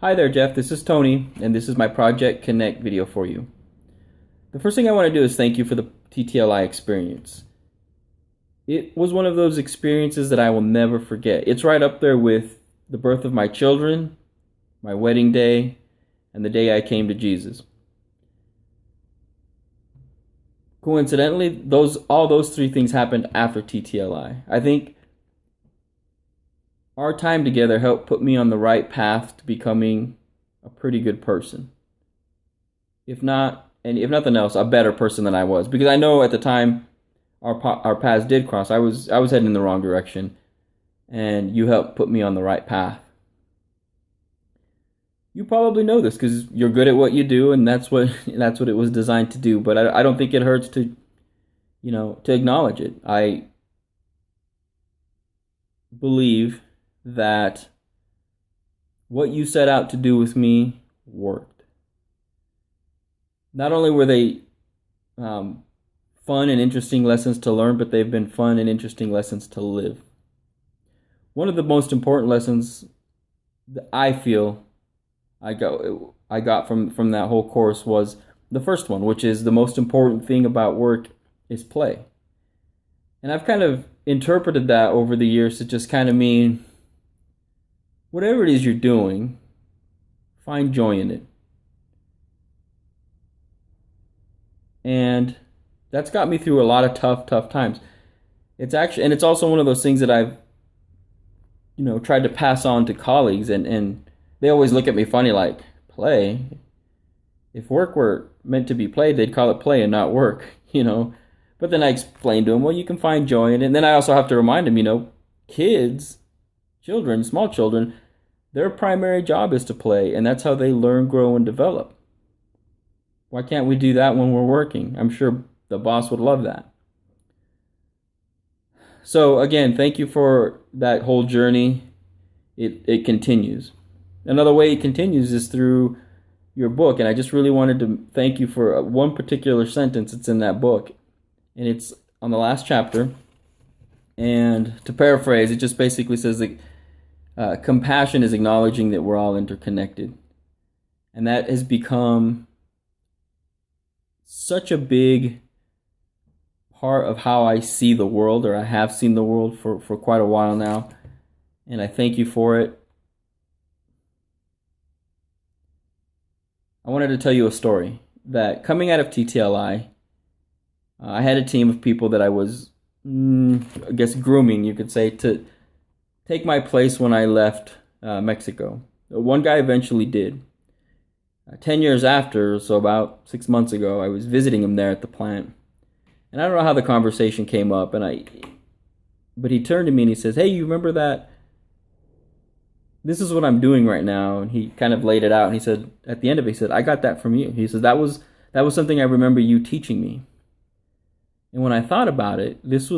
Hi there, Jeff. This is Tony, and this is my Project Connekt video for you. The first thing I want to do is thank you for the TTLI experience. It was one of those experiences that I will never forget. It's right up there with the birth of my children, my wedding day, and the day I came to Jesus. Coincidentally, all those three things happened after TTLI. I think our time together helped put me on the right path to becoming a pretty good person. If nothing else, a better person than I was. Because I know at the time our paths did cross. I was heading in the wrong direction, and you helped put me on the right path. You probably know this because you're good at what you do, and that's what it was designed to do. But I don't think it hurts to acknowledge it. I believe that what you set out to do with me worked. Not only were they fun and interesting lessons to learn, but they've been fun and interesting lessons to live. One of the most important lessons that I feel I got from that whole course was the first one, which is the most important thing about work is play. And I've kind of interpreted that over the years to just kind of mean whatever it is you're doing, find joy in it. And that's got me through a lot of tough times. It's also one of those things that I've tried to pass on to colleagues, and they always look at me funny like, play? If work were meant to be played, they'd call it play and not work, But then I explained to them, well, you can find joy in it. And then I also have to remind them, children, small children, their primary job is to play, and that's how they learn, grow, and develop. Why can't we do that when we're working? I'm sure the boss would love that. So again, thank you for that whole journey. It continues. Another way it continues is through your book, and I just really wanted to thank you for one particular sentence that's in that book, and it's on the last chapter. And to paraphrase, it just basically says that compassion is acknowledging that we're all interconnected, and that has become such a big part of how I see the world, or I have seen the world for quite a while now, and I thank you for it. I wanted to tell you a story that coming out of TTLI, I had a team of people that I was, I guess, grooming, you could say, to take my place when I left Mexico. One guy eventually did. 10 years after, so about 6 months ago, I was visiting him there at the plant. And I don't know how the conversation came up, but he turned to me and he says, hey, you remember that? This is what I'm doing right now. And he kind of laid it out, and he said, at the end of it, he said, I got that from you. He said, that was something I remember you teaching me. And when I thought about it, it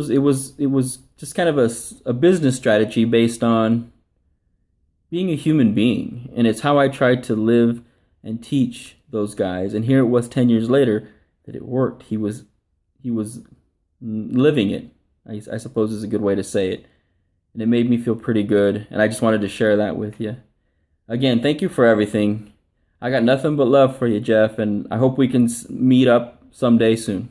was just kind of a business strategy based on being a human being. And it's how I tried to live and teach those guys. And here it was 10 years later that it worked. He was living it, I suppose is a good way to say it. And it made me feel pretty good. And I just wanted to share that with you. Again, thank you for everything. I got nothing but love for you, Jeff. And I hope we can meet up someday soon.